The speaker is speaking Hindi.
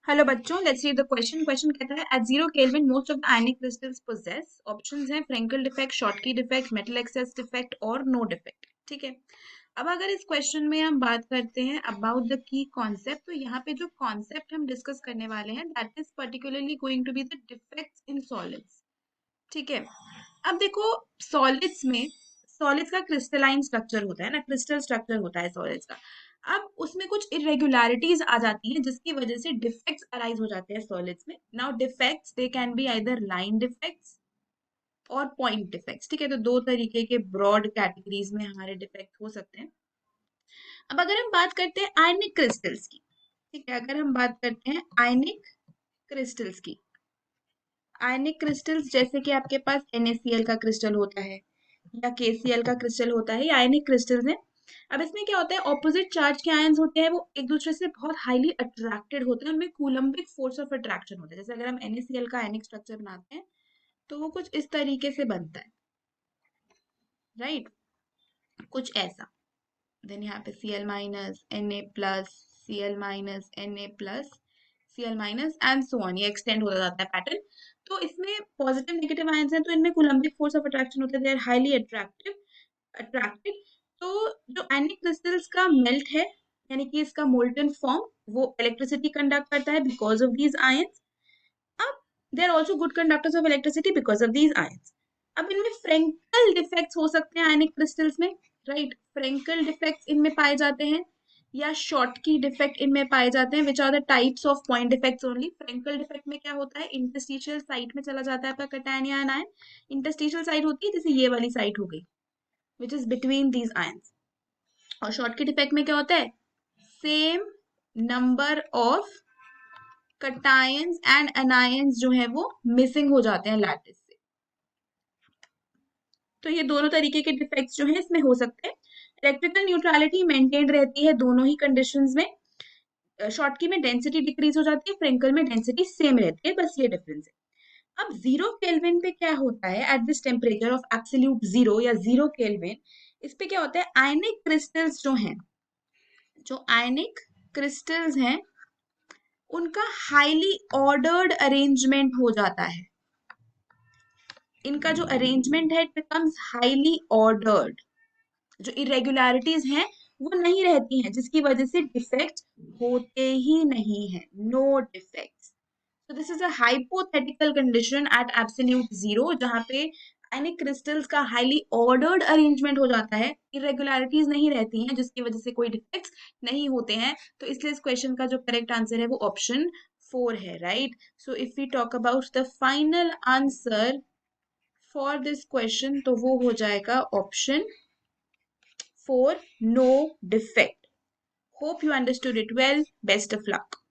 हेलो बच्चों, let's read the question. Question कहता है at 0 kelvin most of the ionic crystals possess. Options हैं Frenkel defect, Schottky defect, metal excess defect और नो डिफेक्ट। ठीक है, अब अगर इस क्वेश्चन में हम बात करते हैं अबाउट द की कॉन्सेप्ट, तो यहाँ पे जो कॉन्सेप्ट हम डिस्कस करने वाले हैं that is particularly going to be the defects in solids. ठीक है, अब देखो सॉलिड्स में सॉलिड्स का क्रिस्टलाइन स्ट्रक्चर होता है ना, क्रिस्टल स्ट्रक्चर होता है सॉलिड्स का। अब उसमें कुछ इरेगुलरिटीज आ जाती हैं जिसकी वजह से डिफेक्ट्स अराइज हो जाते हैं सॉलिड्स में। Now defects they can be either line defects और पॉइंट डिफेक्ट्स। ठीक है, तो दो तरीके के ब्रॉड कैटेगरीज में हमारे डिफेक्ट हो सकते हैं। अब अगर हम बात करते हैं आयनिक क्रिस्टल्स की, ठीक है, अगर हम बात करते हैं आयनिक क्रिस्टल्स की, आयनिक क्रिस्टल्स जैसे कि आपके पास NaCl का क्रिस्टल होता है या KCl का क्रिस्टल होता है, ये आयनिक क्रिस्टल्स हैं। अब इसमें क्या होता है, ऑपोजिट चार्ज के आयंस होते हैं, वो एक दूसरे से बहुत हाईली अट्रैक्टेड होते हैं, उनमें कूलम्बिक फोर्स ऑफ अट्रैक्शन होता है। जैसे अगर हम NaCl का आयनिक स्ट्रक्चर बनाते हैं तो वो कुछ इस तरीके से बनता है, राइट, कुछ ऐसा। देन यहाँ पे Cl minus Na plus, Cl minus Na plus, Cl minus and so on, ये एक्सटेंड होता जाता है पैटर्न। तो इसमें पॉजिटिव नेगेटिव आयंस हैं, तो इनमें कूलम्बिक फोर्स ऑफ अट्रैक्शन होता है, दे आर हाईली अट्रैक्टेड। तो जो आयनिक क्रिस्टल्स का मेल्ट है, यानी कि इसका मोल्टन फॉर्म, वो इलेक्ट्रिसिटी कंडक्ट करता है बिकॉज ऑफ दीज आयंस। अब they are also good conductors of electricity because of these ions. अब इनमें फ्रेंकल डिफेक्ट्स हो सकते हैं आयनिक क्रिस्टल्स में, राइट, फ्रेंकल डिफेक्ट्स इनमें पाए जाते हैं या शॉटकी डिफेक्ट इनमें पाए जाते हैं, which are the types of point defects only. Frenkel defect में क्या होता है, इंटरस्टिशियल साइट में चला जाता है आपका कैटायन या आयन। इंटरस्टिशियल साइट होती है जैसे ये वाली साइट हो गई, which is between these ions. और शॉटकी डिफेक्ट में क्या होता है, same number of cations and anions जो है वो मिसिंग हो जाते हैं लैटिस से। तो ये दोनों तरीके के डिफेक्ट्स जो है इसमें हो सकते हैं। इलेक्ट्रिकल न्यूट्रलिटी मेंटेन रहती है दोनों ही कंडीशंस में। शॉटकी में डेंसिटी डिक्रीज हो जाती है, फ्रेंकल में डेंसिटी सेम रहती है, बस ये डिफरेंस है। अब 0 केल्विन पे क्या होता है, at this temperature of absolute 0 या 0 केल्विन, इस पे क्या होता है, आयनिक क्रिस्टल्स जो हैं, जो आयनिक क्रिस्टल्स हैं उनका हाईली ऑर्डर्ड अरेंजमेंट हो जाता है। इनका जो अरेंजमेंट है इट बिकम्स हाईली ऑर्डर्ड। जो इरेगुलरिटीज हैं वो नहीं रहती हैं, जिसकी वजह से डिफेक्ट होते ही नहीं है, no defects. So this is a hypothetical condition at absolute zero, जहाँ पे आयनिक क्रिस्टल्स का हाईली ऑर्डर्ड अरेंजमेंट हो जाता है, इरेगुलरिटीज नहीं रहती हैं, जिसकी वजह से कोई डिफेक्ट्स नहीं होते हैं। तो इसलिए इस क्वेश्चन का जो करेक्ट आंसर है वो ऑप्शन 4 है, right. So if we talk about the final answer for this question, तो वो हो जाएगा option 4, no defect. Hope you understood it well, best of luck.